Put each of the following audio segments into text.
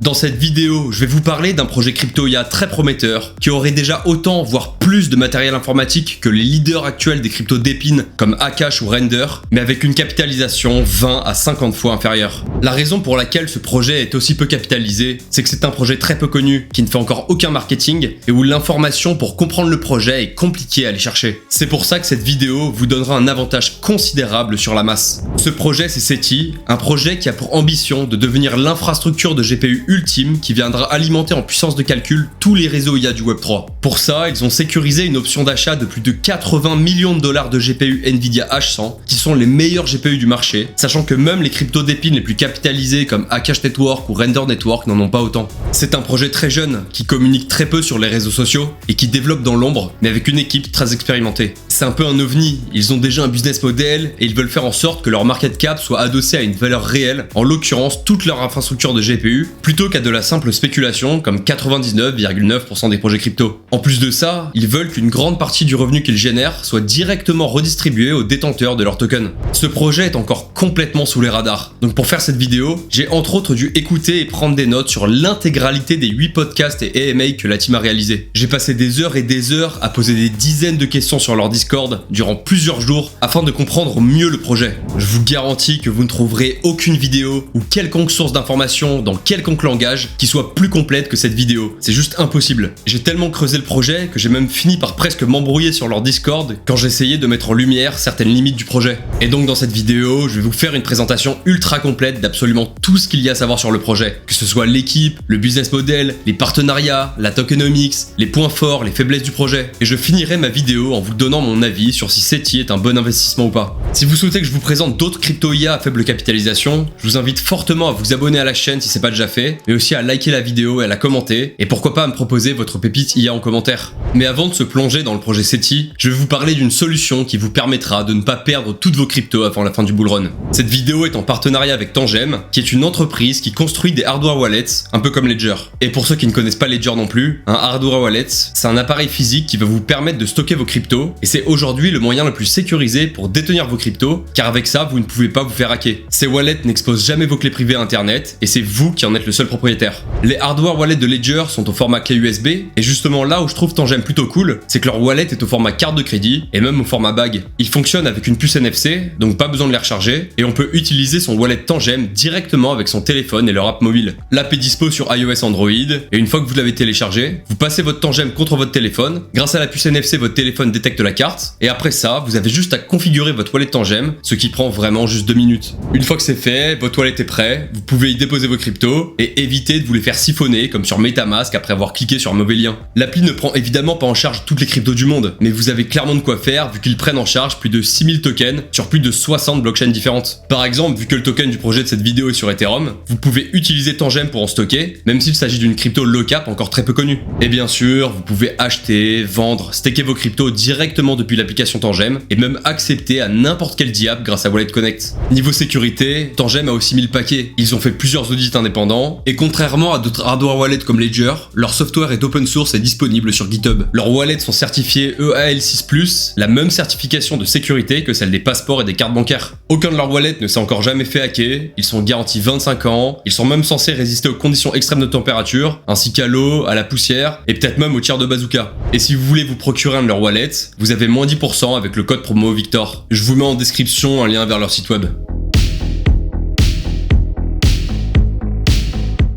Dans cette vidéo, je vais vous parler d'un projet crypto IA très prometteur qui aurait déjà autant, voire plus de matériel informatique que les leaders actuels des cryptos d'épines comme Akash ou Render, mais avec une capitalisation 20 à 50 fois inférieure. La raison pour laquelle ce projet est aussi peu capitalisé, c'est que c'est un projet très peu connu, qui ne fait encore aucun marketing et où l'information pour comprendre le projet est compliquée à aller chercher. C'est pour ça que cette vidéo vous donnera un avantage considérable sur la masse. Ce projet, c'est SETI, un projet qui a pour ambition de devenir l'infrastructure de GPU ultime qui viendra alimenter en puissance de calcul tous les réseaux IA du Web3. Pour ça, ils ont sécurisé une option d'achat de plus de 80 millions de dollars de GPU Nvidia H100, qui sont les meilleurs GPU du marché, sachant que même les cryptos d'épines les plus capitalisés comme Akash Network ou Render Network n'en ont pas autant. C'est un projet très jeune, qui communique très peu sur les réseaux sociaux et qui développe dans l'ombre, mais avec une équipe très expérimentée. C'est un peu un ovni, ils ont déjà un business model et ils veulent faire en sorte que leur market cap soit adossé à une valeur réelle, en l'occurrence toute leur infrastructure de GPU, plutôt qu'à de la simple spéculation comme 99,9% des projets crypto. En plus de ça, ils veulent qu'une grande partie du revenu qu'ils génèrent soit directement redistribué aux détenteurs de leurs tokens. Ce projet est encore complètement sous les radars. Donc pour faire cette vidéo, j'ai entre autres dû écouter et prendre des notes sur l'intégralité des 8 podcasts et AMA que la team a réalisés. J'ai passé des heures et des heures à poser des dizaines de questions sur leur Discord durant plusieurs jours afin de comprendre mieux le projet. Je vous garantis que vous ne trouverez aucune vidéo ou quelconque source d'information dans quelconque langage qui soit plus complète que cette vidéo. C'est juste impossible. J'ai tellement creusé le projet que j'ai même fini par presque m'embrouiller sur leur Discord quand j'essayais de mettre en lumière certaines limites du projet. Et donc dans cette vidéo, je vais vous faire une présentation ultra complète d'absolument tout ce qu'il y a à savoir sur le projet. Que ce soit l'équipe, le business model, les partenariats, la tokenomics, les points forts, les faiblesses du projet. Et je finirai ma vidéo en vous donnant mon avis sur si SETI est un bon investissement ou pas. Si vous souhaitez que je vous présente d'autres crypto IA à faible capitalisation, je vous invite fortement à vous abonner à la chaîne si c'est pas déjà fait, mais aussi à liker la vidéo et à la commenter, et pourquoi pas à me proposer votre pépite IA en commentaire. Mais avant de se plonger dans le projet SETI, je vais vous parler d'une solution qui vous permettra de ne pas perdre toutes vos cryptos avant la fin du bullrun. Cette vidéo est en partenariat avec Tangem, qui est une entreprise qui construit des hardware wallets, un peu comme Ledger. Et pour ceux qui ne connaissent pas Ledger non plus, un hardware wallet, c'est un appareil physique qui va vous permettre de stocker vos cryptos, et c'est aujourd'hui le moyen le plus sécurisé pour détenir vos cryptos, car avec ça, vous ne pouvez pas vous faire hacker. Ces wallets n'exposent jamais vos clés privées à internet, et c'est vous qui en êtes le seul propriétaire. Les hardware wallets de Ledger sont au format clé USB, et justement là où je trouve Tangem plutôt cool, c'est que leur wallet est au format carte de crédit, et même au format bag. Ils fonctionnent avec une puce NFC, donc pas besoin de les recharger, et on peut utiliser son wallet Tangem directement avec son téléphone et leur app mobile. L'app est dispo sur iOS Android, et une fois que vous l'avez téléchargé, vous passez votre Tangem contre votre téléphone, grâce à la puce NFC votre téléphone détecte la carte, et après ça, vous avez juste à configurer votre wallet Tangem, ce qui prend vraiment juste 2 minutes. Une fois que c'est fait, votre wallet est prêt, vous pouvez y déposer vos cryptos, et éviter de vous les faire siphonner comme sur MetaMask après avoir cliqué sur un mauvais lien. L'appli ne prend évidemment pas en charge toutes les cryptos du monde, mais vous avez clairement de quoi faire vu qu'ils prennent en charge plus de 6000 tokens sur plus de 60 blockchains différentes. Par exemple, vu que le token du projet de cette vidéo est sur Ethereum, vous pouvez utiliser Tangem pour en stocker, même s'il s'agit d'une crypto low cap encore très peu connue. Et bien sûr, vous pouvez acheter, vendre, staker vos cryptos directement depuis l'application Tangem, et même accepter à n'importe quel DApp grâce à Wallet Connect. Niveau sécurité, Tangem a aussi mis le paquet. Ils ont fait plusieurs audits indépendants, et contrairement à d'autres hardware wallets comme Ledger, leur software est open source et disponible sur GitHub. Leurs wallets sont certifiés EAL6+, la même certification de sécurité que celle des passeports et des cartes bancaires. Aucun de leurs wallets ne s'est encore jamais fait hacker, ils sont garantis 25 ans, ils sont même censés résister aux conditions extrêmes de température, ainsi qu'à l'eau, à la poussière, et peut-être même aux tirs de bazooka. Et si vous voulez vous procurer un de leurs wallets, vous avez moins 10% avec le code promo Victor. Je vous mets en description un lien vers leur site web.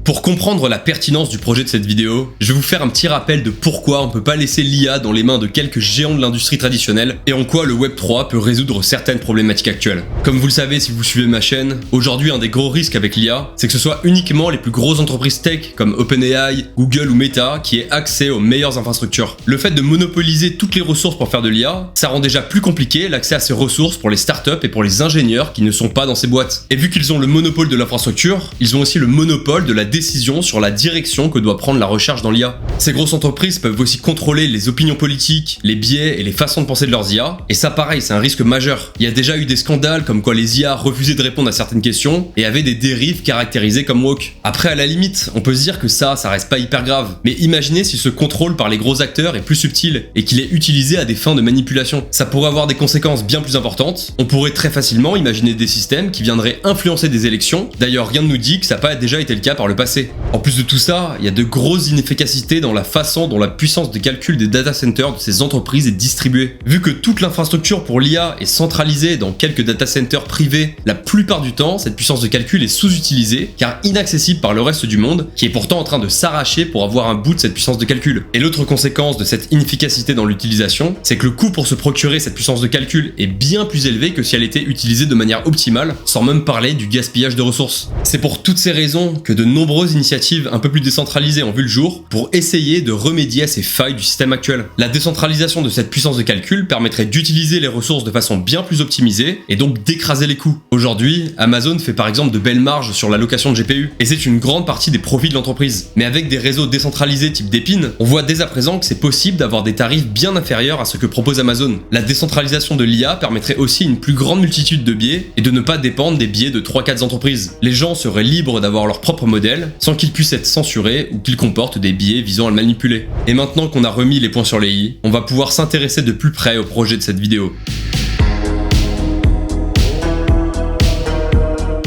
Pour comprendre la pertinence du projet de cette vidéo, je vais vous faire un petit rappel de pourquoi on peut pas laisser l'IA dans les mains de quelques géants de l'industrie traditionnelle et en quoi le Web3 peut résoudre certaines problématiques actuelles. Comme vous le savez si vous suivez ma chaîne, aujourd'hui un des gros risques avec l'IA, c'est que ce soit uniquement les plus grosses entreprises tech comme OpenAI, Google ou Meta qui aient accès aux meilleures infrastructures. Le fait de monopoliser toutes les ressources pour faire de l'IA, ça rend déjà plus compliqué l'accès à ces ressources pour les startups et pour les ingénieurs qui ne sont pas dans ces boîtes. Et vu qu'ils ont le monopole de l'infrastructure, ils ont aussi le monopole de la décision sur la direction que doit prendre la recherche dans l'IA. Ces grosses entreprises peuvent aussi contrôler les opinions politiques, les biais et les façons de penser de leurs IA, et ça pareil, c'est un risque majeur. Il y a déjà eu des scandales comme quoi les IA refusaient de répondre à certaines questions et avaient des dérives caractérisées comme woke. Après, à la limite, on peut se dire que ça reste pas hyper grave, mais imaginez si ce contrôle par les gros acteurs est plus subtil et qu'il est utilisé à des fins de manipulation. Ça pourrait avoir des conséquences bien plus importantes. On pourrait très facilement imaginer des systèmes qui viendraient influencer des élections. D'ailleurs, rien ne nous dit que ça n'a pas déjà été le cas par le passé. renforcer. En plus de tout ça, il y a de grosses inefficacités dans la façon dont la puissance de calcul des data centers de ces entreprises est distribuée. Vu que toute l'infrastructure pour l'IA est centralisée dans quelques data centers privés, la plupart du temps, cette puissance de calcul est sous-utilisée car inaccessible par le reste du monde, qui est pourtant en train de s'arracher pour avoir un bout de cette puissance de calcul. Et l'autre conséquence de cette inefficacité dans l'utilisation, c'est que le coût pour se procurer cette puissance de calcul est bien plus élevé que si elle était utilisée de manière optimale, sans même parler du gaspillage de ressources. C'est pour toutes ces raisons que de nombreuses initiatives un peu plus décentralisées ont vu le jour pour essayer de remédier à ces failles du système actuel. La décentralisation de cette puissance de calcul permettrait d'utiliser les ressources de façon bien plus optimisée et donc d'écraser les coûts. Aujourd'hui, Amazon fait par exemple de belles marges sur la location de GPU et c'est une grande partie des profits de l'entreprise. Mais avec des réseaux décentralisés type Depin, on voit dès à présent que c'est possible d'avoir des tarifs bien inférieurs à ce que propose Amazon. La décentralisation de l'IA permettrait aussi une plus grande multitude de biais et de ne pas dépendre des biais de 3-4 entreprises. Les gens seraient libres d'avoir leur propre modèle sans qu'ils puissent être censurés ou qu'ils comportent des biais visant à le manipuler. Et maintenant qu'on a remis les points sur les i, on va pouvoir s'intéresser de plus près au projet de cette vidéo.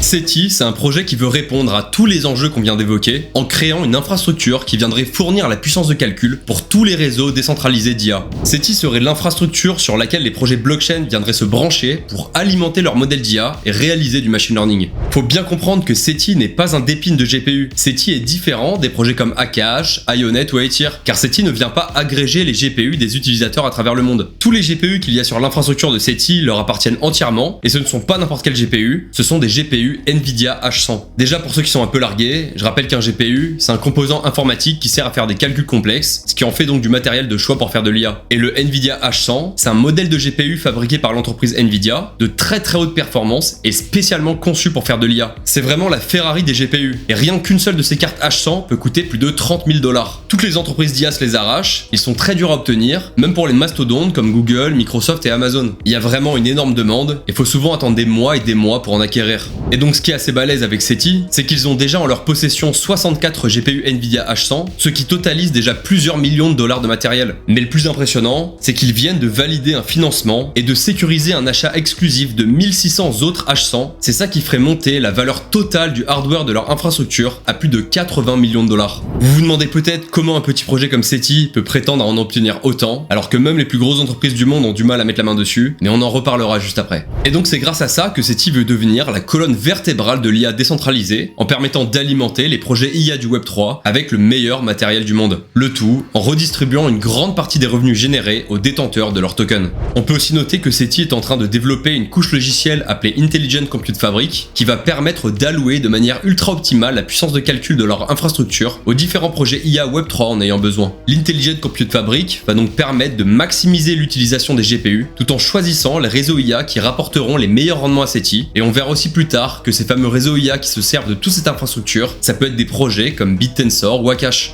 SETI, c'est un projet qui veut répondre à tous les enjeux qu'on vient d'évoquer en créant une infrastructure qui viendrait fournir la puissance de calcul pour tous les réseaux décentralisés d'IA. SETI serait l'infrastructure sur laquelle les projets blockchain viendraient se brancher pour alimenter leur modèle d'IA et réaliser du machine learning. Faut bien comprendre que SETI n'est pas un Depin de GPU. SETI est différent des projets comme Akash, Ionet ou Aethir, car SETI ne vient pas agréger les GPU des utilisateurs à travers le monde. Tous les GPU qu'il y a sur l'infrastructure de SETI leur appartiennent entièrement et ce ne sont pas n'importe quel GPU, ce sont des GPU NVIDIA H100. Déjà pour ceux qui sont un peu largués, je rappelle qu'un GPU, c'est un composant informatique qui sert à faire des calculs complexes, ce qui en fait donc du matériel de choix pour faire de l'IA. Et le NVIDIA H100, c'est un modèle de GPU fabriqué par l'entreprise NVIDIA, de très haute performance et spécialement conçu pour faire de l'IA. C'est vraiment la Ferrari des GPU, et rien qu'une seule de ces cartes H100 peut coûter plus de 30 000 $. Toutes les entreprises d'IA se les arrachent, ils sont très durs à obtenir, même pour les mastodontes comme Google, Microsoft et Amazon. Il y a vraiment une énorme demande, et faut souvent attendre des mois et des mois pour en acquérir. Et donc ce qui est assez balèze avec SETI, c'est qu'ils ont déjà en leur possession 64 GPU NVIDIA H100, ce qui totalise déjà plusieurs millions de dollars de matériel. Mais le plus impressionnant, c'est qu'ils viennent de valider un financement et de sécuriser un achat exclusif de 1600 autres H100. C'est ça qui ferait monter la valeur totale du hardware de leur infrastructure à plus de 80 millions de dollars. Vous vous demandez peut-être comment un petit projet comme SETI peut prétendre à en obtenir autant, alors que même les plus grosses entreprises du monde ont du mal à mettre la main dessus, mais on en reparlera juste après. Et donc c'est grâce à ça que SETI veut devenir la colonne vertébrale de l'IA décentralisée en permettant d'alimenter les projets IA du Web3 avec le meilleur matériel du monde. Le tout en redistribuant une grande partie des revenus générés aux détenteurs de leurs tokens. On peut aussi noter que SETI est en train de développer une couche logicielle appelée Intelligent Compute Fabric qui va permettre d'allouer de manière ultra optimale la puissance de calcul de leur infrastructure aux différents projets IA Web3 en ayant besoin. L'Intelligent Compute Fabric va donc permettre de maximiser l'utilisation des GPU tout en choisissant les réseaux IA qui rapporteront les meilleurs rendements à SETI, et on verra aussi plus tard que ces fameux réseaux IA qui se servent de toute cette infrastructure, ça peut être des projets comme BitTensor ou Akash.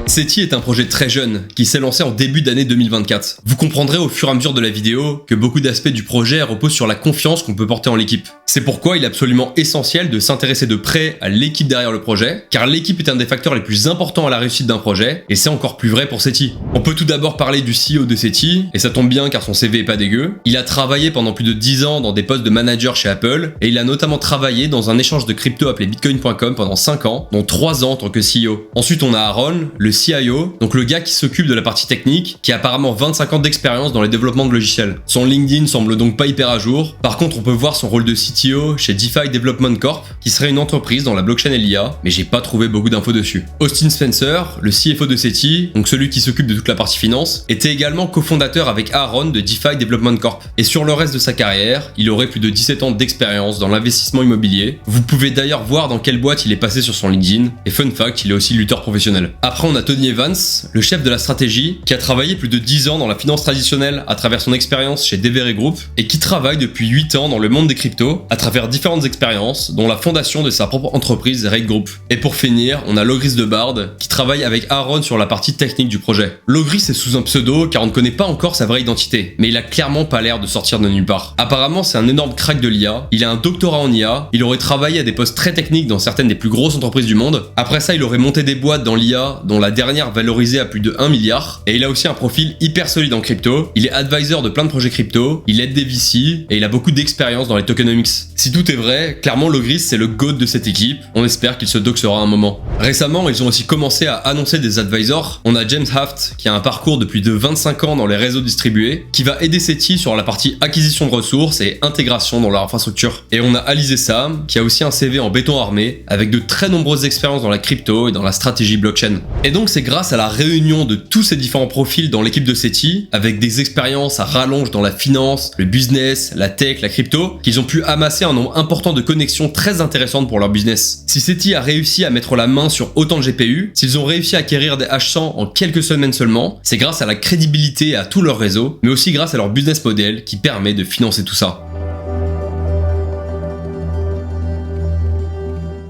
SETI est un projet très jeune qui s'est lancé en début d'année 2024. Vous comprendrez au fur et à mesure de la vidéo que beaucoup d'aspects du projet reposent sur la confiance qu'on peut porter en l'équipe. C'est pourquoi il est absolument essentiel de s'intéresser de près à l'équipe derrière le projet, car l'équipe est un des facteurs les plus importants à la réussite d'un projet, et c'est encore plus vrai pour SETI. On peut tout d'abord parler du CEO de SETI, et ça tombe bien car son CV est pas dégueu. Il a travaillé pendant plus de 10 ans dans des postes de manager chez Apple, et il a notamment travaillé dans un échange de crypto appelé Bitcoin.com pendant 5 ans, dont 3 ans en tant que CEO. Ensuite on a Aaron, le CIO, donc le gars qui s'occupe de la partie technique, qui a apparemment 25 ans d'expérience dans les développements de logiciels. Son LinkedIn semble donc pas hyper à jour. Par contre, on peut voir son rôle de CTO chez DeFi Development Corp, qui serait une entreprise dans la blockchain et l'IA, mais j'ai pas trouvé beaucoup d'infos dessus. Austin Spencer, le CFO de SETI, donc celui qui s'occupe de toute la partie finance, était également cofondateur avec Aaron de DeFi Development Corp. Et sur le reste de sa carrière, il aurait plus de 17 ans d'expérience dans l'investissement immobilier. Vous pouvez d'ailleurs voir dans quelle boîte il est passé sur son LinkedIn, et fun fact, il est aussi lutteur professionnel. Après, on a Tony Evans, le chef de la stratégie, qui a travaillé plus de 10 ans dans la finance traditionnelle à travers son expérience chez Devery Group, et qui travaille depuis 8 ans dans le monde des cryptos à travers différentes expériences, dont la fondation de sa propre entreprise Rate Group. Et pour finir, on a Logris de Bard, qui travaille avec Aaron sur la partie technique du projet. Logris est sous un pseudo car on ne connaît pas encore sa vraie identité, mais il a clairement pas l'air de sortir de nulle part. Apparemment, c'est un énorme crack de l'IA, il a un doctorat en IA, il aurait travaillé à des postes très techniques dans certaines des plus grosses entreprises du monde. Après ça, il aurait monté des boîtes dans l'IA, dont la dernière valorisée à plus de 1 milliard, et il a aussi un profil hyper solide en crypto. Il est advisor de plein de projets crypto, il aide des VC, et il a beaucoup d'expérience dans les tokenomics. Si tout est vrai, clairement Logris c'est le GOAT de cette équipe, on espère qu'il se doxera un moment. Récemment, ils ont aussi commencé à annoncer des advisors. On a James Haft, qui a un parcours depuis de 25 ans dans les réseaux distribués, qui va aider SETI sur la partie acquisition de ressources et intégration dans leur infrastructure. Et on a Alizé Sam, qui a aussi un CV en béton armé, avec de très nombreuses expériences dans la crypto et dans la stratégie blockchain. Et donc c'est grâce à la réunion de tous ces différents profils dans l'équipe de SETI, avec des expériences à rallonge dans la finance, le business, la tech, la crypto, qu'ils ont pu amasser un nombre important de connexions très intéressantes pour leur business. Si SETI a réussi à mettre la main sur autant de GPU, s'ils ont réussi à acquérir des H100 en quelques semaines seulement, c'est grâce à la crédibilité et à tout leur réseau, mais aussi grâce à leur business model qui permet de financer tout ça.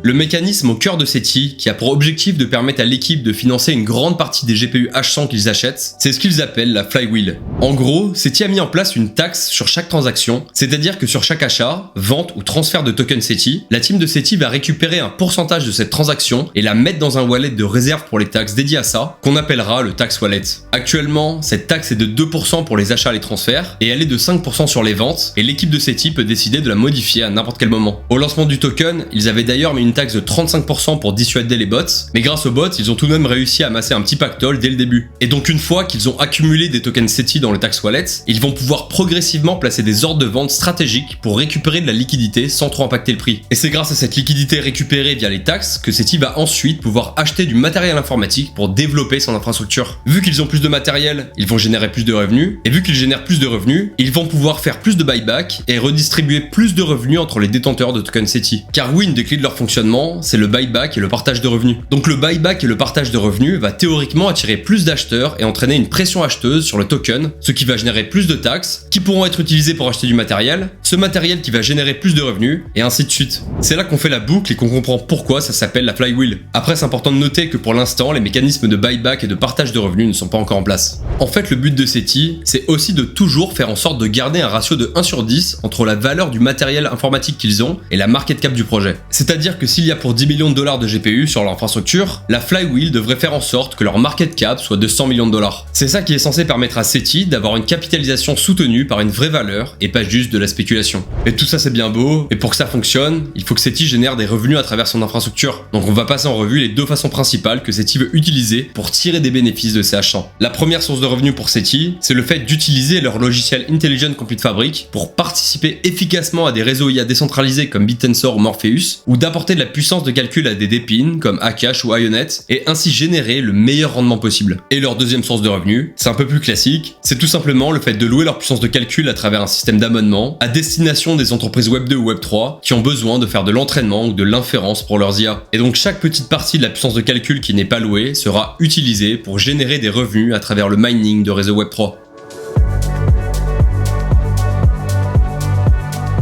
Le mécanisme au cœur de SETI, qui a pour objectif de permettre à l'équipe de financer une grande partie des GPU H100 qu'ils achètent, c'est ce qu'ils appellent la flywheel. En gros, SETI a mis en place une taxe sur chaque transaction, c'est-à-dire que sur chaque achat, vente ou transfert de token SETI, la team de SETI va récupérer un pourcentage de cette transaction et la mettre dans un wallet de réserve pour les taxes dédié à ça, qu'on appellera le tax wallet. Actuellement, cette taxe est de 2% pour les achats et les transferts, et elle est de 5% sur les ventes, et l'équipe de SETI peut décider de la modifier à n'importe quel moment. Au lancement du token, ils avaient d'ailleurs mis une taxe de 35% pour dissuader les bots, mais grâce aux bots, ils ont tout de même réussi à amasser un petit pactole dès le début. Et donc une fois qu'ils ont accumulé des tokens SETI dans le tax wallet, ils vont pouvoir progressivement placer des ordres de vente stratégiques pour récupérer de la liquidité sans trop impacter le prix. Et c'est grâce à cette liquidité récupérée via les taxes que SETI va ensuite pouvoir acheter du matériel informatique pour développer son infrastructure. Vu qu'ils ont plus de matériel, ils vont générer plus de revenus, et vu qu'ils génèrent plus de revenus, ils vont pouvoir faire plus de buyback et redistribuer plus de revenus entre les détenteurs de tokens SETI. Car oui, une des clés de leur fonctionnement, c'est le buyback et le partage de revenus. Donc le buyback et le partage de revenus va théoriquement attirer plus d'acheteurs et entraîner une pression acheteuse sur le token, ce qui va générer plus de taxes, qui pourront être utilisées pour acheter du matériel, ce matériel qui va générer plus de revenus, et ainsi de suite. C'est là qu'on fait la boucle et qu'on comprend pourquoi ça s'appelle la flywheel. Après, c'est important de noter que pour l'instant, les mécanismes de buyback et de partage de revenus ne sont pas encore en place. En fait, le but de SETI, c'est aussi de toujours faire en sorte de garder un ratio de 1/10 entre la valeur du matériel informatique qu'ils ont et la market cap du projet. C'est-à-dire que s'il y a pour 10 millions de dollars de GPU sur leur infrastructure, la flywheel devrait faire en sorte que leur market cap soit de 100 millions de dollars. C'est ça qui est censé permettre à SETI d'avoir une capitalisation soutenue par une vraie valeur et pas juste de la spéculation. Et tout ça c'est bien beau, et pour que ça fonctionne, il faut que SETI génère des revenus à travers son infrastructure. Donc on va passer en revue les deux façons principales que SETI veut utiliser pour tirer des bénéfices de ces H100. La première source de revenus pour SETI, c'est le fait d'utiliser leur logiciel Intelligent Compute Fabric pour participer efficacement à des réseaux IA décentralisés comme BitTensor ou Morpheus, ou d'apporter de la puissance de calcul à des DePIN comme Akash ou Ionet, et ainsi générer le meilleur rendement possible. Et leur deuxième source de revenus, c'est un peu plus classique, c'est tout simplement le fait de louer leur puissance de calcul à travers un système d'abonnement à destination des entreprises Web 2 ou Web 3 qui ont besoin de faire de l'entraînement ou de l'inférence pour leurs IA. Et donc chaque petite partie de la puissance de calcul qui n'est pas louée sera utilisée pour générer des revenus à travers le mining de réseaux Web 3.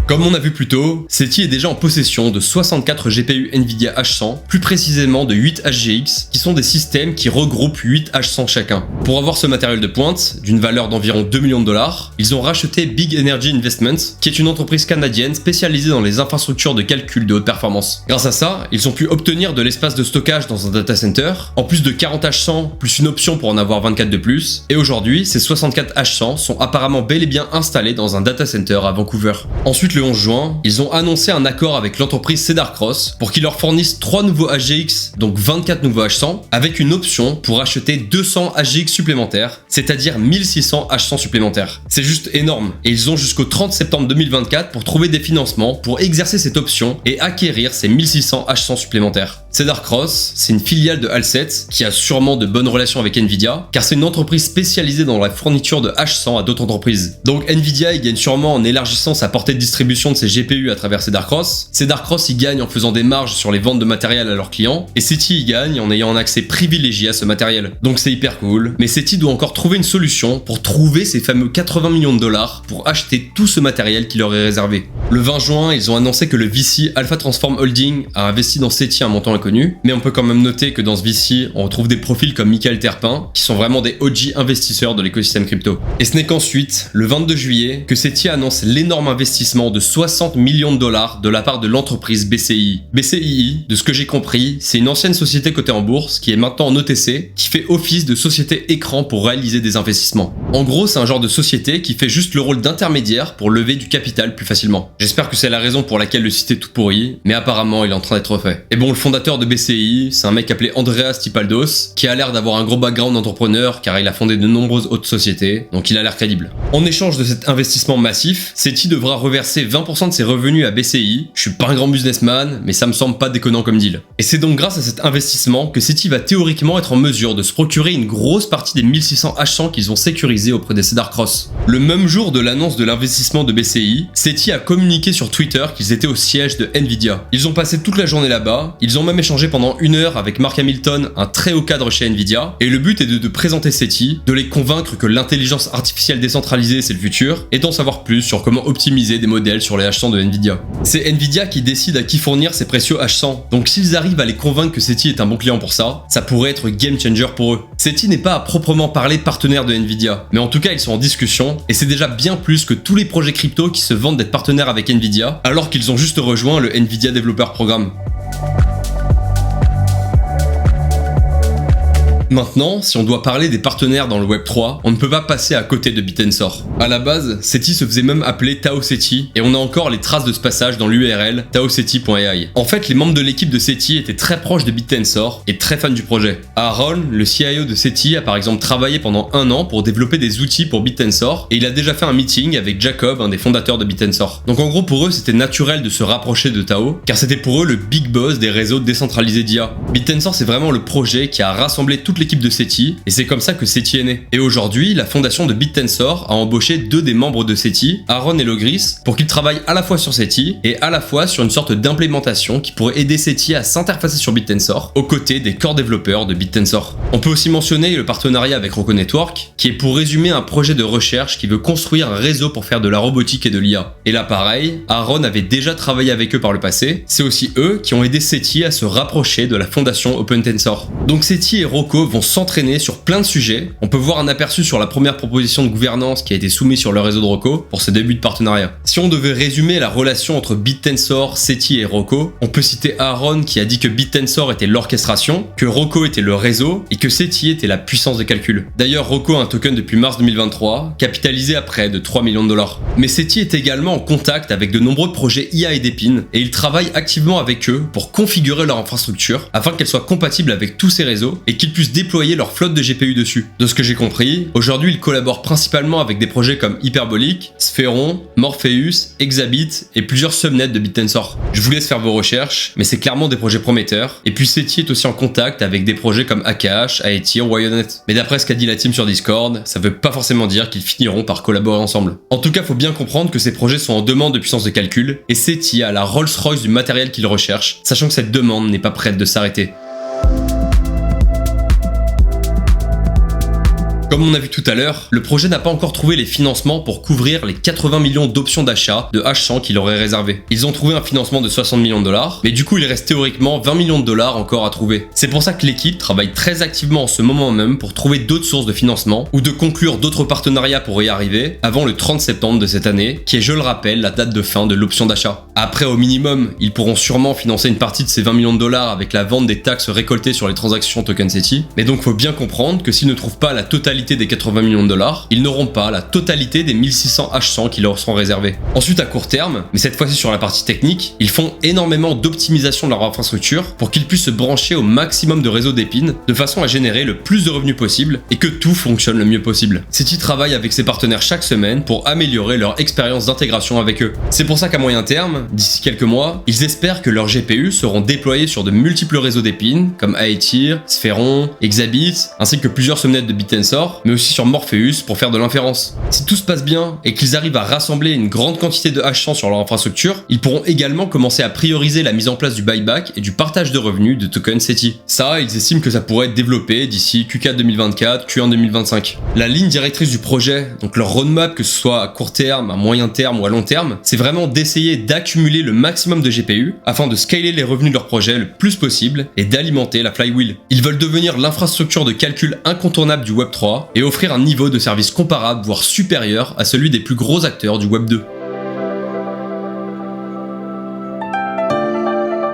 Comme on a vu plus tôt, SETI est déjà en possession de 64 GPU Nvidia H100, plus précisément de 8 HGX, qui sont des systèmes qui regroupent 8 H100 chacun. Pour avoir ce matériel de pointe, d'une valeur d'environ 2 millions de dollars, ils ont racheté Big Energy Investments, qui est une entreprise canadienne spécialisée dans les infrastructures de calcul de haute performance. Grâce à ça, ils ont pu obtenir de l'espace de stockage dans un data center, en plus de 40 H100, plus une option pour en avoir 24 de plus, et aujourd'hui, ces 64 H100 sont apparemment bel et bien installés dans un data center à Vancouver. Ensuite, le 11 juin, ils ont annoncé un accord avec l'entreprise Cedar Cross pour qu'ils leur fournissent 3 nouveaux HGX, donc 24 nouveaux H100, avec une option pour acheter 200 HGX supplémentaires, c'est-à-dire 1600 H100 supplémentaires. C'est juste énorme, et ils ont jusqu'au 30 septembre 2024 pour trouver des financements pour exercer cette option et acquérir ces 1600 H100 supplémentaires. Cedar Cross, c'est une filiale de Alset qui a sûrement de bonnes relations avec Nvidia, car c'est une entreprise spécialisée dans la fourniture de H100 à d'autres entreprises. Donc Nvidia il gagne sûrement en élargissant sa portée de distribution de ses GPU à travers Cedar Cross. Cedar Cross il gagne en faisant des marges sur les ventes de matériel à leurs clients, et SETI il gagne en ayant un accès privilégié à ce matériel. Donc c'est hyper cool, mais SETI doit encore trouver une solution pour trouver ces fameux 80 millions de dollars pour acheter tout ce matériel qui leur est réservé. Le 20 juin, ils ont annoncé que le VC Alpha Transform Holding a investi dans SETI un montant inconnus, mais on peut quand même noter que dans ce VC, on retrouve des profils comme Michael Terpin, qui sont vraiment des OG investisseurs de l'écosystème crypto. Et ce n'est qu'ensuite, le 22 juillet, que SETI annonce l'énorme investissement de 60 millions de dollars de la part de l'entreprise BCII. BCII, de ce que j'ai compris, c'est une ancienne société cotée en bourse qui est maintenant en OTC, qui fait office de société écran pour réaliser des investissements. En gros, c'est un genre de société qui fait juste le rôle d'intermédiaire pour lever du capital plus facilement. J'espère que c'est la raison pour laquelle le site est tout pourri, mais apparemment il est en train d'être fait. Et bon, le fondateur de BCII, c'est un mec appelé Andreas Tipaldos, qui a l'air d'avoir un gros background d'entrepreneur car il a fondé de nombreuses autres sociétés, donc il a l'air crédible. En échange de cet investissement massif, SETI devra reverser 20% de ses revenus à BCII. Je suis pas un grand businessman, mais ça me semble pas déconnant comme deal. Et c'est donc grâce à cet investissement que SETI va théoriquement être en mesure de se procurer une grosse partie des 1600 H100 qu'ils ont sécurisés auprès des Cedar Cross. Le même jour de l'annonce de l'investissement de BCII, SETI a communiqué sur Twitter qu'ils étaient au siège de Nvidia. Ils ont passé toute la journée là-bas, ils ont même échangé pendant 1 heure avec Mark Hamilton, un très haut cadre chez Nvidia, et le but est de présenter SETI, de les convaincre que l'intelligence artificielle décentralisée c'est le futur, et d'en savoir plus sur comment optimiser des modèles sur les H100 de Nvidia. C'est Nvidia qui décide à qui fournir ces précieux H100, donc s'ils arrivent à les convaincre que SETI est un bon client pour ça pourrait être game changer pour eux. SETI n'est pas à proprement parler partenaire de Nvidia, mais en tout cas ils sont en discussion, et c'est déjà bien plus que tous les projets crypto qui se vantent d'être partenaires avec Nvidia, alors qu'ils ont juste rejoint le Nvidia Developer Program. Maintenant, si on doit parler des partenaires dans le Web3, on ne peut pas passer à côté de Bitensor. À la base, SETI se faisait même appeler Tao SETI, et on a encore les traces de ce passage dans l'URL taoseti.ai. En fait, les membres de l'équipe de SETI étaient très proches de Bitensor et très fans du projet. Aaron, le CIO de SETI, a par exemple travaillé pendant 1 an pour développer des outils pour Bitensor, et il a déjà fait un meeting avec Jacob, un des fondateurs de Bitensor. Donc en gros, pour eux, c'était naturel de se rapprocher de Tao, car c'était pour eux le big boss des réseaux décentralisés d'IA. Bitensor, c'est vraiment le projet qui a rassemblé toute l'équipe de SETI, et c'est comme ça que SETI est né. Et aujourd'hui, la fondation de Bitensor a embauché 2 des membres de SETI, Aaron et Logris, pour qu'ils travaillent à la fois sur SETI et à la fois sur une sorte d'implémentation qui pourrait aider SETI à s'interfacer sur Bitensor aux côtés des core développeurs de Bitensor. On peut aussi mentionner le partenariat avec Rocco Network, qui est pour résumer un projet de recherche qui veut construire un réseau pour faire de la robotique et de l'IA. Et là pareil, Aaron avait déjà travaillé avec eux par le passé, c'est aussi eux qui ont aidé SETI à se rapprocher de la fondation OpenTensor. Donc SETI et Rocco vont s'entraîner sur plein de sujets. On peut voir un aperçu sur la première proposition de gouvernance qui a été soumise sur le réseau de Rocco pour ce début de partenariat. Si on devait résumer la relation entre Bitensor, SETI et Rocco, on peut citer Aaron qui a dit que Bitensor était l'orchestration, que Rocco était le réseau et que SETI était la puissance de calcul. D'ailleurs, Rocco a un token depuis mars 2023, capitalisé à près de 3 millions de dollars. Mais SETI est également en contact avec de nombreux projets IA et d'Epin, et il travaille activement avec eux pour configurer leur infrastructure afin qu'elle soit compatible avec tous ces réseaux et qu'ils puissent déployer leur flotte de GPU dessus. De ce que j'ai compris, aujourd'hui ils collaborent principalement avec des projets comme Hyperbolic, Spheron, Morpheus, Exabit et plusieurs subnets de Bitensor. Je vous laisse faire vos recherches, mais c'est clairement des projets prometteurs. Et puis SETI est aussi en contact avec des projets comme Akash, Aethir ou Wyonet. Mais d'après ce qu'a dit la team sur Discord, ça veut pas forcément dire qu'ils finiront par collaborer ensemble. En tout cas, faut bien comprendre que ces projets sont en demande de puissance de calcul, et SETI a la Rolls-Royce du matériel qu'ils recherchent, sachant que cette demande n'est pas prête de s'arrêter. Comme on a vu tout à l'heure, le projet n'a pas encore trouvé les financements pour couvrir les 80 millions d'options d'achat de H100 qu'il aurait réservé. Ils ont trouvé un financement de 60 millions de dollars, mais du coup il reste théoriquement 20 millions de dollars encore à trouver. C'est pour ça que l'équipe travaille très activement en ce moment même pour trouver d'autres sources de financement ou de conclure d'autres partenariats pour y arriver avant le 30 septembre de cette année, qui est, je le rappelle, la date de fin de l'option d'achat. Après, au minimum, ils pourront sûrement financer une partie de ces 20 millions de dollars avec la vente des taxes récoltées sur les transactions token SETI, mais donc faut bien comprendre que s'ils ne trouvent pas la totalité des 80 millions de dollars, ils n'auront pas la totalité des 1600 H100 qui leur seront réservés. Ensuite, à court terme, mais cette fois-ci sur la partie technique, ils font énormément d'optimisation de leur infrastructure pour qu'ils puissent se brancher au maximum de réseaux d'épines de façon à générer le plus de revenus possible et que tout fonctionne le mieux possible. SETI travaille avec ses partenaires chaque semaine pour améliorer leur expérience d'intégration avec eux. C'est pour ça qu'à moyen terme, d'ici quelques mois, ils espèrent que leurs GPU seront déployés sur de multiples réseaux d'épines comme Aethir, Spheron, Exabit, ainsi que plusieurs subnets de Bitensor, mais aussi sur Morpheus pour faire de l'inférence. Si tout se passe bien et qu'ils arrivent à rassembler une grande quantité de H100 sur leur infrastructure, ils pourront également commencer à prioriser la mise en place du buyback et du partage de revenus de tokens SETI. Ça, ils estiment que ça pourrait être développé d'ici Q4 2024, Q1 2025. La ligne directrice du projet, donc leur roadmap, que ce soit à court terme, à moyen terme ou à long terme, c'est vraiment d'essayer d'accumuler d'accumuler le maximum de GPU afin de scaler les revenus de leur projet le plus possible et d'alimenter la flywheel. Ils veulent devenir l'infrastructure de calcul incontournable du Web3 et offrir un niveau de service comparable voire supérieur à celui des plus gros acteurs du Web 2.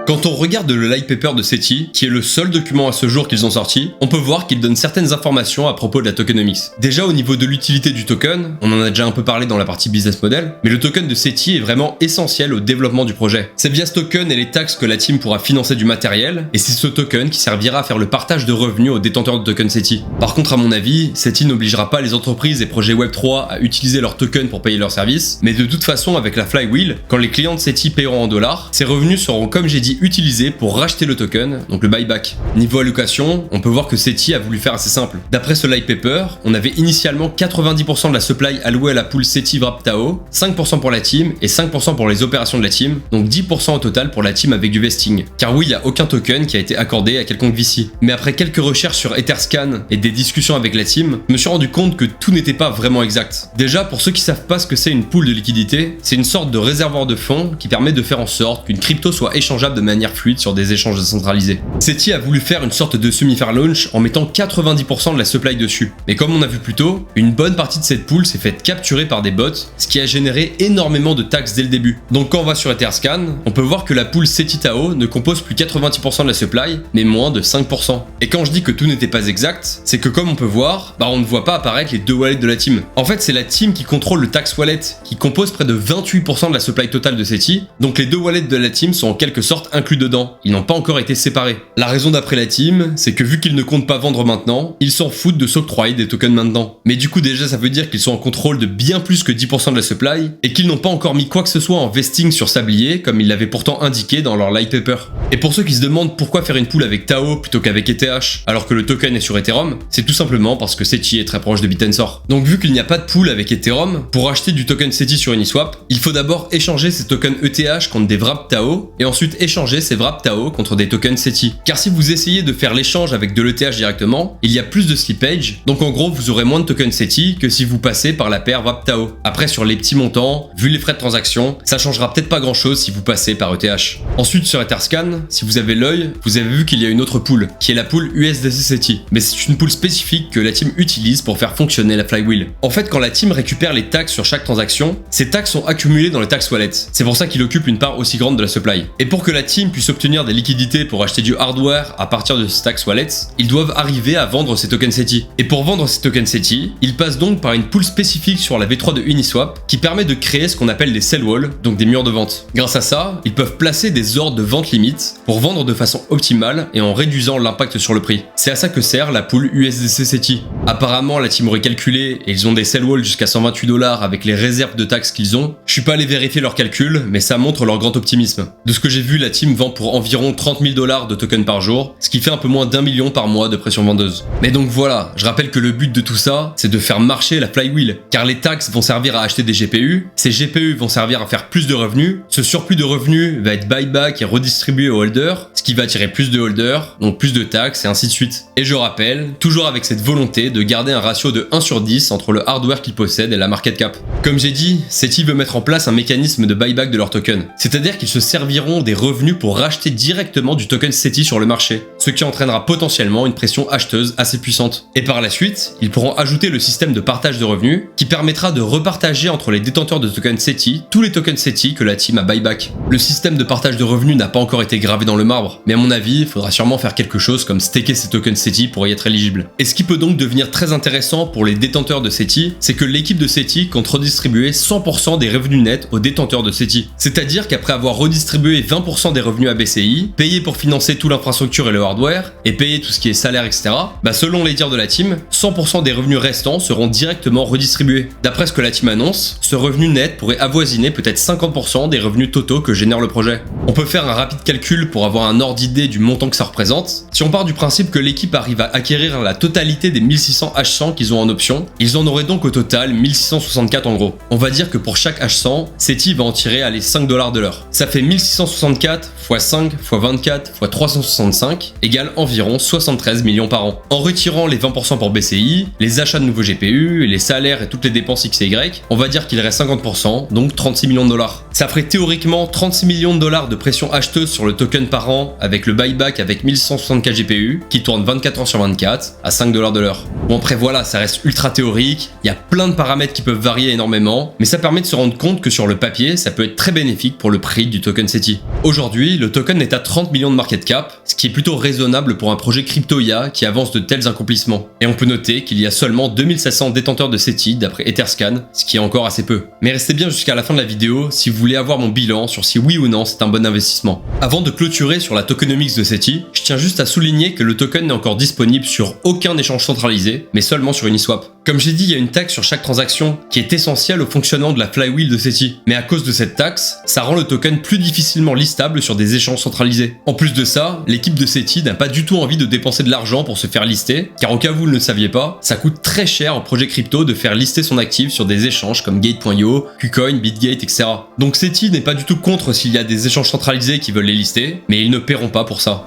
Quand on regarde le light paper de SETI, qui est le seul document à ce jour qu'ils ont sorti, on peut voir qu'il donne certaines informations à propos de la tokenomics. Déjà au niveau de l'utilité du token, on en a déjà un peu parlé dans la partie business model, mais le token de SETI est vraiment essentiel au développement du projet. C'est via ce token et les taxes que la team pourra financer du matériel, et c'est ce token qui servira à faire le partage de revenus aux détenteurs de token SETI. Par contre, à mon avis, SETI n'obligera pas les entreprises et projets Web3 à utiliser leur token pour payer leurs services, mais de toute façon avec la flywheel, quand les clients de SETI paieront en dollars, ces revenus seront, comme j'ai dit, utilisé pour racheter le token, donc le buyback. Niveau allocation, on peut voir que SETI a voulu faire assez simple. D'après ce light paper, on avait initialement 90% de la supply allouée à la pool SETI Wrap TAO, 5% pour la team et 5% pour les opérations de la team, donc 10% au total pour la team avec du vesting. Car oui, il n'y a aucun token qui a été accordé à quelconque VC. Mais après quelques recherches sur Etherscan et des discussions avec la team, je me suis rendu compte que tout n'était pas vraiment exact. Déjà, pour ceux qui savent pas ce que c'est une pool de liquidité, c'est une sorte de réservoir de fonds qui permet de faire en sorte qu'une crypto soit échangeable de manière fluide sur des échanges décentralisés. SETI a voulu faire une sorte de semi-fair launch en mettant 90% de la supply dessus. Mais comme on a vu plus tôt, une bonne partie de cette pool s'est faite capturer par des bots, ce qui a généré énormément de taxes dès le début. Donc quand on va sur Etherscan, on peut voir que la pool SETI TAO ne compose plus 90% de la supply, mais moins de 5%. Et quand je dis que tout n'était pas exact, c'est que comme on peut voir, on ne voit pas apparaître les deux wallets de la team. En fait, c'est la team qui contrôle le tax wallet, qui compose près de 28% de la supply totale de SETI, donc les deux wallets de la team sont en quelque sorte inclus dedans. Ils n'ont pas encore été séparés. La raison d'après la team, c'est que vu qu'ils ne comptent pas vendre maintenant, ils s'en foutent de s'octroyer des tokens maintenant. Mais du coup déjà ça veut dire qu'ils sont en contrôle de bien plus que 10% de la supply, et qu'ils n'ont pas encore mis quoi que ce soit en vesting sur Sablier, comme ils l'avaient pourtant indiqué dans leur light paper. Et pour ceux qui se demandent pourquoi faire une pool avec TAO plutôt qu'avec ETH, alors que le token est sur Ethereum, c'est tout simplement parce que SETI est très proche de Bitensor. Donc vu qu'il n'y a pas de pool avec Ethereum, pour acheter du token SETI sur Uniswap, il faut d'abord échanger ces tokens ETH contre des Wrap TAO, et ensuite échanger ces Wrap TAO contre des tokens SETI. Car si vous essayez de faire l'échange avec de l'ETH directement, il y a plus de slippage, donc en gros vous aurez moins de tokens SETI que si vous passez par la paire Wrap TAO. Après sur les petits montants, vu les frais de transaction, ça changera peut-être pas grand chose si vous passez par ETH. Ensuite sur Etherscan, si vous avez l'œil, vous avez vu qu'il y a une autre pool, qui est la pool USDC SETI. Mais c'est une pool spécifique que la team utilise pour faire fonctionner la flywheel. En fait quand la team récupère les taxes sur chaque transaction, ces taxes sont accumulées dans les tax wallets. C'est pour ça qu'il occupe une part aussi grande de la supply. Et pour que la team puisse obtenir des liquidités pour acheter du hardware à partir de ces tax wallets, ils doivent arriver à vendre ces tokens SETI. Et pour vendre ces tokens SETI, ils passent donc par une pool spécifique sur la V3 de Uniswap qui permet de créer ce qu'on appelle des sell walls, donc des murs de vente. Grâce à ça, ils peuvent placer des ordres de vente limite pour vendre de façon optimale et en réduisant l'impact sur le prix. C'est à ça que sert la pool USDC SETI. Apparemment, la team aurait calculé et ils ont des sell walls jusqu'à 128$ avec les réserves de taxes qu'ils ont. Je suis pas allé vérifier leurs calculs, mais ça montre leur grand optimisme. De ce que j'ai vu, la team vend pour environ 30 000 $ de tokens par jour, ce qui fait un peu moins d'1 million par mois de pression vendeuse. Mais donc voilà, je rappelle que le but de tout ça, c'est de faire marcher la flywheel, car les taxes vont servir à acheter des GPU, ces GPU vont servir à faire plus de revenus, ce surplus de revenus va être buyback et redistribué aux holders, ce qui va attirer plus de holders, donc plus de taxes et ainsi de suite. Et je rappelle, toujours avec cette volonté de garder un ratio de 1/10 entre le hardware qu'ils possèdent et la market cap. Comme j'ai dit, SETI veut mettre en place un mécanisme de buyback de leurs tokens, c'est-à-dire qu'ils se serviront des revenus pour racheter directement du token SETI sur le marché, ce qui entraînera potentiellement une pression acheteuse assez puissante. Et par la suite, ils pourront ajouter le système de partage de revenus qui permettra de repartager entre les détenteurs de tokens SETI tous les tokens SETI que la team a buyback. Le système de partage de revenus n'a pas encore été gravé dans le marbre, mais à mon avis, il faudra sûrement faire quelque chose comme staker ces tokens SETI pour y être éligible. Et ce qui peut donc devenir très intéressant pour les détenteurs de SETI, c'est que l'équipe de SETI compte redistribuer 100% des revenus nets aux détenteurs de SETI. C'est-à-dire qu'après avoir redistribué 20% des revenus à BCI, payé pour financer toute l'infrastructure et le hardware, et payer tout ce qui est salaire, etc., selon les dires de la team, 100% des revenus restants seront directement redistribués. D'après ce que la team annonce, ce revenu net pourrait avoisiner peut-être 50% des revenus totaux que génère le projet. On peut faire un rapide calcul pour avoir un ordre d'idée du montant que ça représente. Si on part du principe que l'équipe arrive à acquérir la totalité des 1600 H100 qu'ils ont en option, ils en auraient donc au total 1664 en gros. On va dire que pour chaque H100, SETI va en tirer les 5$ de l'heure. Ça fait 1664 x 5 x 24 x 365 égale environ 73 millions par an. En retirant les 20% pour BCI, les achats de nouveaux GPU, les salaires et toutes les dépenses X et Y, on va dire qu'il reste 50%, donc 36 millions de dollars. Ça ferait théoriquement 36 millions de dollars de pression acheteuse sur le token par an avec le buyback avec 1164 GPU qui tourne 24 heures sur 24 à 5 $ de l'heure. Bon après voilà, ça reste ultra théorique, il y a plein de paramètres qui peuvent varier énormément, mais ça permet de se rendre compte que sur le papier, ça peut être très bénéfique pour le prix du token SETI. Aujourd'hui, le token est à 30 millions de market cap, ce qui est plutôt raisonnable pour un projet crypto IA qui avance de tels accomplissements. Et on peut noter qu'il y a seulement 2700 détenteurs de SETI d'après Etherscan, ce qui est encore assez peu. Mais restez bien jusqu'à la fin de la vidéo si vous voulez avoir mon bilan sur si oui ou non c'est un bon investissement. Avant de clôturer sur la tokenomics de SETI, je tiens juste à souligner que le token n'est encore disponible sur aucun échange centralisé, mais seulement sur Uniswap. Comme j'ai dit, il y a une taxe sur chaque transaction qui est essentielle au fonctionnement de la flywheel de SETI. Mais à cause de cette taxe, ça rend le token plus difficilement listable sur des échanges centralisés. En plus de ça, l'équipe de SETI n'a pas du tout envie de dépenser de l'argent pour se faire lister, car au cas où vous ne le saviez pas, ça coûte très cher au projet crypto de faire lister son actif sur des échanges comme Gate.io, KuCoin, Bitgate, etc. Donc SETI n'est pas du tout contre s'il y a des échanges centralisés qui veulent les lister, mais ils ne paieront pas pour ça.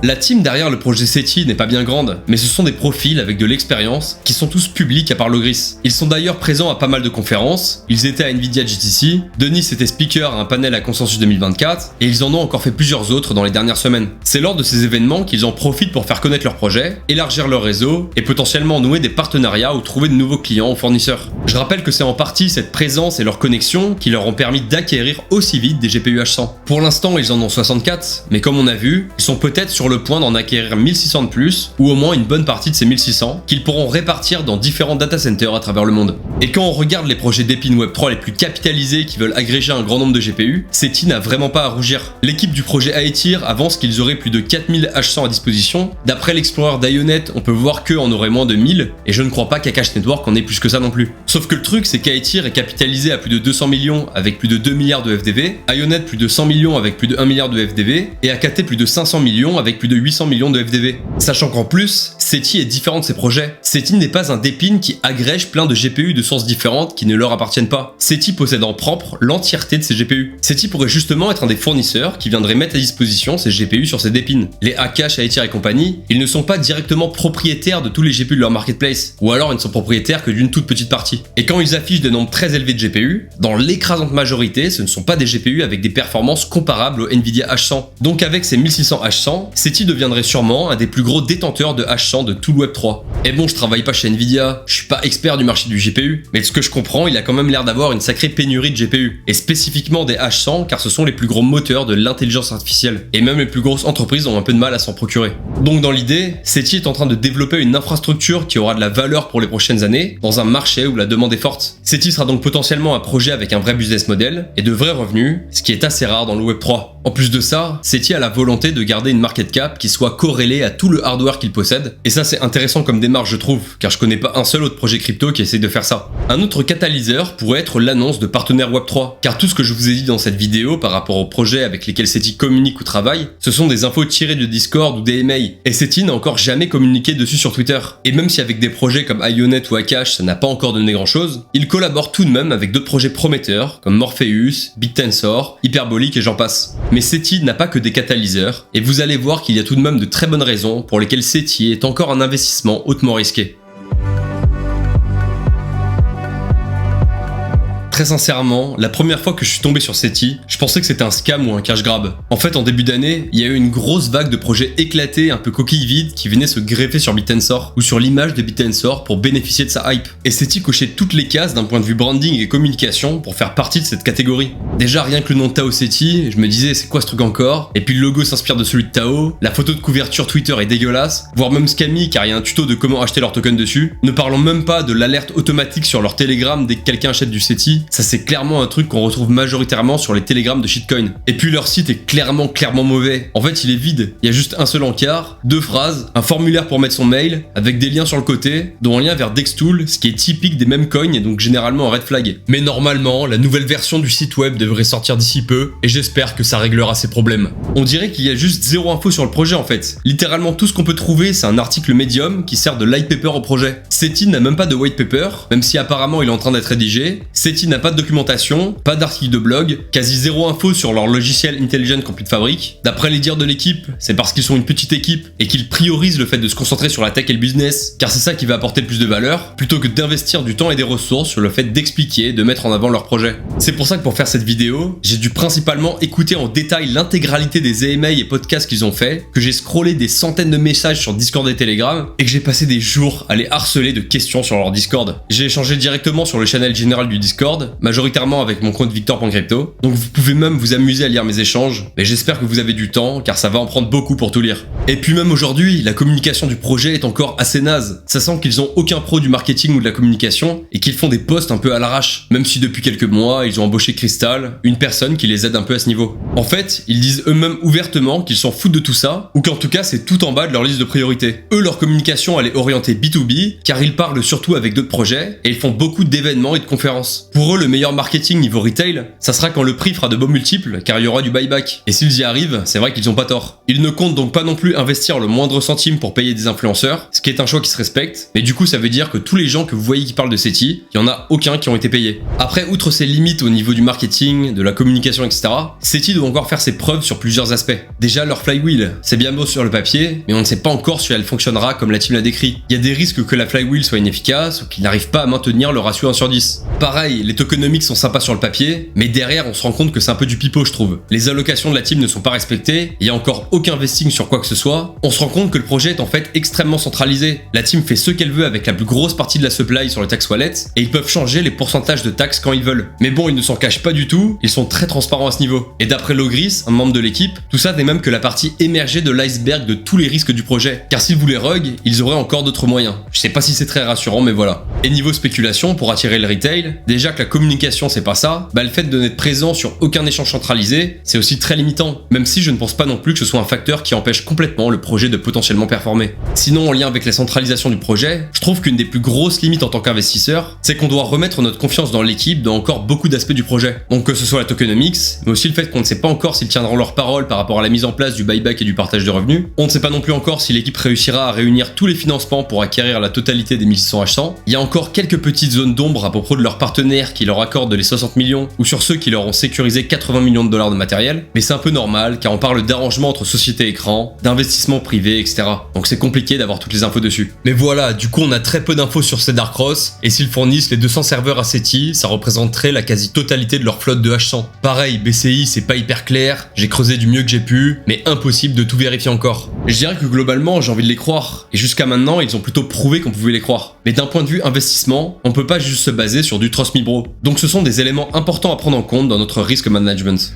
La team derrière le projet SETI n'est pas bien grande, mais ce sont des profils avec de l'expérience qui sont tous publics à part le Gris. Ils sont d'ailleurs présents à pas mal de conférences, ils étaient à Nvidia GTC, Denis était speaker à un panel à Consensus 2024, et ils en ont encore fait plusieurs autres dans les dernières semaines. C'est lors de ces événements qu'ils en profitent pour faire connaître leur projet, élargir leur réseau, et potentiellement nouer des partenariats ou trouver de nouveaux clients ou fournisseurs. Je rappelle que c'est en partie cette présence et leur connexion qui leur ont permis d'acquérir aussi vite des GPU H100. Pour l'instant, ils en ont 64, mais comme on a vu, ils sont peut-être sur le point d'en acquérir 1600 de plus, ou au moins une bonne partie de ces 1600, qu'ils pourront répartir dans différents data centers à travers le monde. Et quand on regarde les projets d'Epin Web3 les plus capitalisés qui veulent agréger un grand nombre de GPU, SETI n'a vraiment pas à rougir. L'équipe du projet Aethir avance qu'ils auraient plus de 4000 H100 à disposition. D'après l'explorer d'Ionet, on peut voir qu'eux en auraient moins de 1000, et je ne crois pas qu'Akash Network en ait plus que ça non plus. Sauf que le truc, c'est qu'Aethir est capitalisé à plus de 200 millions avec plus de 2 milliards de FDV, Ionet plus de 100 millions avec plus de 1 milliard de FDV, et AKT plus de 500 millions avec plus de 800 millions de FDV. Sachant qu'en plus, SETI est différent de ses projets. SETI n'est pas un Depin qui agrège plein de GPU de sources différentes qui ne leur appartiennent pas. SETI possède en propre l'entièreté de ses GPU. SETI pourrait justement être un des fournisseurs qui viendrait mettre à disposition ses GPU sur ses Depin. Les Akash, Aethir et compagnie, ils ne sont pas directement propriétaires de tous les GPU de leur marketplace, ou alors ils ne sont propriétaires que d'une toute petite partie. Et quand ils affichent des nombres très élevés de GPU, dans l'écrasante majorité, ce ne sont pas des GPU avec des performances comparables au Nvidia H100. Donc avec ces 1600 H100, SETI deviendrait sûrement un des plus gros détenteurs de H100 de tout le Web3. Et bon, je travaille pas chez Nvidia, je suis pas expert du marché du GPU, mais de ce que je comprends, il a quand même l'air d'avoir une sacrée pénurie de GPU, et spécifiquement des H100 car ce sont les plus gros moteurs de l'intelligence artificielle, et même les plus grosses entreprises ont un peu de mal à s'en procurer. Donc dans l'idée, SETI est en train de développer une infrastructure qui aura de la valeur pour les prochaines années, dans un marché où la demande est forte. SETI sera donc potentiellement un projet avec un vrai business model, et de vrais revenus, ce qui est assez rare dans le Web3. En plus de ça, SETI a la volonté de garder une market cap qui soit corrélée à tout le hardware qu'il possède, et ça c'est intéressant comme démarche je trouve, car je connais pas un seul autre projet crypto qui essaie de faire ça. Un autre catalyseur pourrait être l'annonce de partenaires Web3, car tout ce que je vous ai dit dans cette vidéo par rapport aux projets avec lesquels SETI communique ou travaille, ce sont des infos tirées de Discord ou des emails, et SETI n'a encore jamais communiqué dessus sur Twitter. Et même si avec des projets comme Ionet ou Akash ça n'a pas encore donné grand chose, il collabore tout de même avec d'autres projets prometteurs comme Morpheus, BitTensor, Hyperbolic et j'en passe. Mais SETI n'a pas que des catalyseurs, et vous allez voir qu'il y a tout de même de très bonnes raisons pour lesquelles SETI est encore un investissement hautement risqué. Très sincèrement, la première fois que je suis tombé sur SETI, je pensais que c'était un scam ou un cash grab. En fait, en début d'année, il y a eu une grosse vague de projets éclatés, un peu coquilles vides, qui venaient se greffer sur BitTensor ou sur l'image de BitTensor pour bénéficier de sa hype. Et SETI cochait toutes les cases d'un point de vue branding et communication pour faire partie de cette catégorie. Déjà, rien que le nom de Tao SETI, je me disais c'est quoi ce truc encore? Et puis le logo s'inspire de celui de Tao, la photo de couverture Twitter est dégueulasse, voire même scammy car il y a un tuto de comment acheter leur token dessus. Ne parlons même pas de l'alerte automatique sur leur Telegram dès que quelqu'un achète du SETI. Ça c'est clairement un truc qu'on retrouve majoritairement sur les télégrammes de shitcoin. Et puis leur site est clairement mauvais. En fait il est vide, il y a juste un seul encart, 2 phrases, un formulaire pour mettre son mail, avec des liens sur le côté, dont un lien vers Dextool, ce qui est typique des mêmes coins et donc généralement un red flag. Mais normalement, la nouvelle version du site web devrait sortir d'ici peu, et j'espère que ça réglera ces problèmes. On dirait qu'il y a juste zéro info sur le projet en fait. Littéralement tout ce qu'on peut trouver c'est un article Medium qui sert de light paper au projet. SETI n'a même pas de white paper, même si apparemment il est en train d'être rédigé. SETI n'a pas de documentation, pas d'article de blog, quasi zéro info sur leur logiciel Intelligent Complete Fabric. D'après les dires de l'équipe, c'est parce qu'ils sont une petite équipe et qu'ils priorisent le fait de se concentrer sur la tech et le business, car c'est ça qui va apporter le plus de valeur, plutôt que d'investir du temps et des ressources sur le fait d'expliquer, de mettre en avant leur projet. C'est pour ça que pour faire cette vidéo, j'ai dû principalement écouter en détail l'intégralité des AMA et podcasts qu'ils ont fait, que j'ai scrollé des centaines de messages sur Discord et Telegram, et que j'ai passé des jours à les harceler de questions sur leur Discord. J'ai échangé directement sur le channel général du Discord, majoritairement avec mon compte Victor.crypto, donc vous pouvez même vous amuser à lire mes échanges, mais j'espère que vous avez du temps, car ça va en prendre beaucoup pour tout lire. Et puis même aujourd'hui, la communication du projet est encore assez naze. Ça sent qu'ils ont aucun pro du marketing ou de la communication, et qu'ils font des posts un peu à l'arrache, même si depuis quelques mois, ils ont embauché Crystal, une personne qui les aide un peu à ce niveau. En fait, ils disent eux-mêmes ouvertement qu'ils s'en foutent de tout ça, ou qu'en tout cas c'est tout en bas de leur liste de priorités. Eux, leur communication elle est orientée B2B, car ils parlent surtout avec d'autres projets, et ils font beaucoup d'événements et de conférences. Pour eux, le meilleur marketing niveau retail, ça sera quand le prix fera de beaux multiples, car il y aura du buyback. Et s'ils y arrivent, c'est vrai qu'ils ont pas tort. Ils ne comptent donc pas non plus investir le moindre centime pour payer des influenceurs, ce qui est un choix qui se respecte, mais du coup ça veut dire que tous les gens que vous voyez qui parlent de SETI, il y en a aucun qui ont été payés. Après, outre ses limites au niveau du marketing, de la communication, etc., SETI doit encore faire ses preuves sur plusieurs aspects. Déjà, leur flywheel, c'est bien beau sur le papier, mais on ne sait pas encore si elle fonctionnera comme la team l'a décrit. Il y a des risques que la flywheel soit inefficace ou qu'ils n'arrivent pas à maintenir le ratio 1 sur 10. Pareil, les tokenomics sont sympas sur le papier, mais derrière on se rend compte que c'est un peu du pipeau, je trouve. Les allocations de la team ne sont pas respectées, il y a encore aucun vesting sur quoi que ce soit. On se rend compte que le projet est en fait extrêmement centralisé. La team fait ce qu'elle veut avec la plus grosse partie de la supply sur le tax wallet, et ils peuvent changer les pourcentages de taxes quand ils veulent. Mais bon, ils ne s'en cachent pas du tout, ils sont très transparents à ce niveau. Et d'après Logris, un membre de l'équipe, tout ça n'est même que la partie émergée de l'iceberg de tous les risques du projet. Car s'ils voulaient rug, ils auraient encore d'autres moyens. Je sais pas si c'est très rassurant, mais voilà. Et niveau spéculation, pour attirer le retail, déjà que la communication c'est pas ça, le fait de n'être présent sur aucun échange centralisé, c'est aussi très limitant, même si je ne pense pas non plus que ce soit un facteur qui empêche complètement le projet de potentiellement performer. Sinon, en lien avec la centralisation du projet, je trouve qu'une des plus grosses limites en tant qu'investisseur, c'est qu'on doit remettre notre confiance dans l'équipe dans encore beaucoup d'aspects du projet. Donc que ce soit la tokenomics, mais aussi le fait qu'on ne sait pas encore s'ils tiendront leur parole par rapport à la mise en place du buyback et du partage de revenus. On ne sait pas non plus encore si l'équipe réussira à réunir tous les financements pour acquérir la totalité des 1600 H100. Il y a encore quelques petites zones d'ombre à propos de leurs partenaires qui leur accordent les 60 millions ou sur ceux qui leur ont sécurisé 80 millions de dollars de matériel, mais c'est un peu normal car on parle d'arrangement entre sociétés écran, d'investissement privé, etc. Donc c'est compliqué d'avoir toutes les infos dessus. Mais voilà, du coup on a très peu d'infos sur ces Dark Cross, et s'ils fournissent les 200 serveurs à SETI, ça représenterait la quasi-totalité de leur flotte de H100. Pareil, BCI c'est pas hyper clair, j'ai creusé du mieux que j'ai pu, mais impossible de tout vérifier encore. Je dirais que globalement j'ai envie de les croire, et jusqu'à maintenant ils ont plutôt prouvé qu'on pouvait les croire. Mais d'un point de vue investissement, on peut pas juste se baser sur du trust me bro. Donc ce sont des éléments importants à prendre en compte dans notre risk management.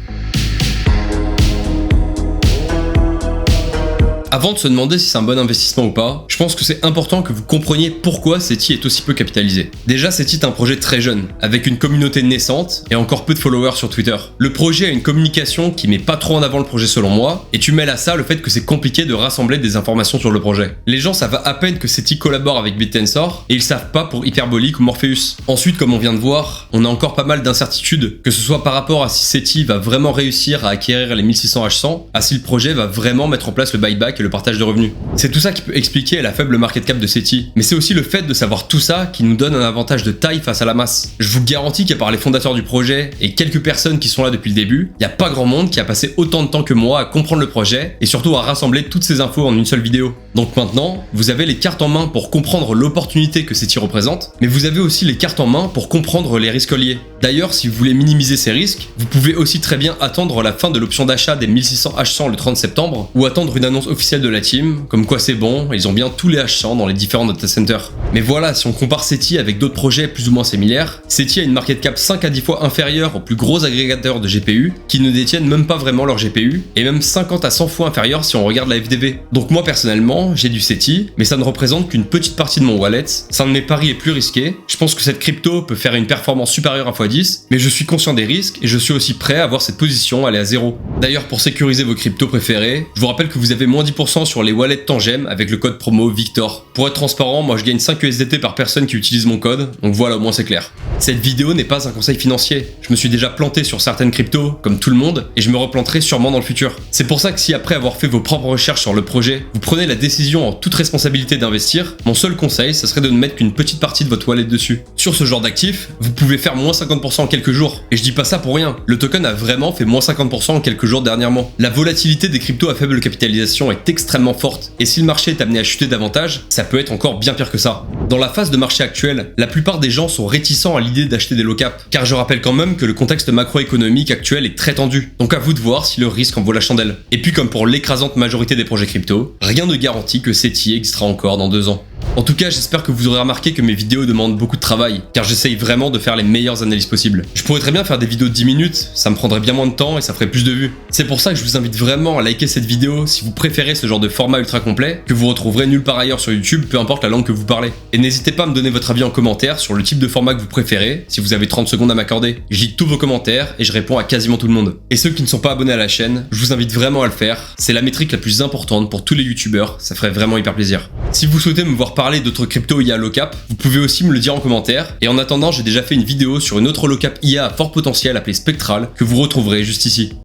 Avant de se demander si c'est un bon investissement ou pas, je pense que c'est important que vous compreniez pourquoi SETI est aussi peu capitalisé. Déjà, SETI est un projet très jeune, avec une communauté naissante et encore peu de followers sur Twitter. Le projet a une communication qui met pas trop en avant le projet selon moi, et tu mêles à ça le fait que c'est compliqué de rassembler des informations sur le projet. Les gens savent à peine que SETI collabore avec BitTensor, et ils savent pas pour Hyperbolic ou Morpheus. Ensuite, comme on vient de voir, on a encore pas mal d'incertitudes, que ce soit par rapport à si SETI va vraiment réussir à acquérir les 1600 H100, à si le projet va vraiment mettre en place le buyback et le partage de revenus. C'est tout ça qui peut expliquer la faible market cap de SETI, mais c'est aussi le fait de savoir tout ça qui nous donne un avantage de taille face à la masse. Je vous garantis qu'à part les fondateurs du projet et quelques personnes qui sont là depuis le début, il n'y a pas grand monde qui a passé autant de temps que moi à comprendre le projet et surtout à rassembler toutes ces infos en une seule vidéo. Donc maintenant, vous avez les cartes en main pour comprendre l'opportunité que SETI représente, mais vous avez aussi les cartes en main pour comprendre les risques liés. D'ailleurs, si vous voulez minimiser ces risques, vous pouvez aussi très bien attendre la fin de l'option d'achat des 1600 H100 le 30 septembre ou attendre une annonce officielle de la team, comme quoi c'est bon, ils ont bien tous les H100 dans les différents data centers. Mais voilà, si on compare SETI avec d'autres projets plus ou moins similaires, SETI a une market cap 5 à 10 fois inférieure aux plus gros agrégateurs de GPU qui ne détiennent même pas vraiment leur GPU, et même 50 à 100 fois inférieure si on regarde la FDV. Donc moi personnellement, j'ai du SETI, mais ça ne représente qu'une petite partie de mon wallet, ça de mes paris est plus risqué, je pense que cette crypto peut faire une performance supérieure à x10, mais je suis conscient des risques et je suis aussi prêt à voir cette position aller à zéro. D'ailleurs, pour sécuriser vos cryptos préférés, je vous rappelle que vous avez moins 10% sur les wallets Tangem avec le code promo Victor. Pour être transparent, moi je gagne 5 USDT par personne qui utilise mon code, donc voilà, au moins c'est clair. Cette vidéo n'est pas un conseil financier. Je me suis déjà planté sur certaines cryptos, comme tout le monde, et je me replanterai sûrement dans le futur. C'est pour ça que si après avoir fait vos propres recherches sur le projet, vous prenez la décision en toute responsabilité d'investir, mon seul conseil, ce serait de ne mettre qu'une petite partie de votre wallet dessus. Sur ce genre d'actifs, vous pouvez faire moins 50% en quelques jours. Et je dis pas ça pour rien. Le token a vraiment fait moins 50% en quelques jours dernièrement. La volatilité des cryptos à faible capitalisation est extrêmement forte, et si le marché est amené à chuter davantage, ça peut être encore bien pire que ça. Dans la phase de marché actuelle, la plupart des gens sont réticents à l'idée d'acheter des low cap, car je rappelle quand même que le contexte macroéconomique actuel est très tendu, donc à vous de voir si le risque en vaut la chandelle. Et puis comme pour l'écrasante majorité des projets crypto, rien ne garantit que SETI existera encore dans 2 ans. En tout cas, j'espère que vous aurez remarqué que mes vidéos demandent beaucoup de travail, car j'essaye vraiment de faire les meilleures analyses possibles. Je pourrais très bien faire des vidéos de 10 minutes, ça me prendrait bien moins de temps et ça ferait plus de vues. C'est pour ça que je vous invite vraiment à liker cette vidéo si vous préférez ce genre de format ultra complet, que vous retrouverez nulle part ailleurs sur YouTube, peu importe la langue que vous parlez. Et n'hésitez pas à me donner votre avis en commentaire sur le type de format que vous préférez, si vous avez 30 secondes à m'accorder. Je lis tous vos commentaires et je réponds à quasiment tout le monde. Et ceux qui ne sont pas abonnés à la chaîne, je vous invite vraiment à le faire, c'est la métrique la plus importante pour tous les youtubeurs, ça ferait vraiment hyper plaisir. Si vous souhaitez me voir parler d'autres cryptos IA low cap, vous pouvez aussi me le dire en commentaire. Et en attendant, j'ai déjà fait une vidéo sur une autre low cap IA à fort potentiel appelée Spectral, que vous retrouverez juste ici.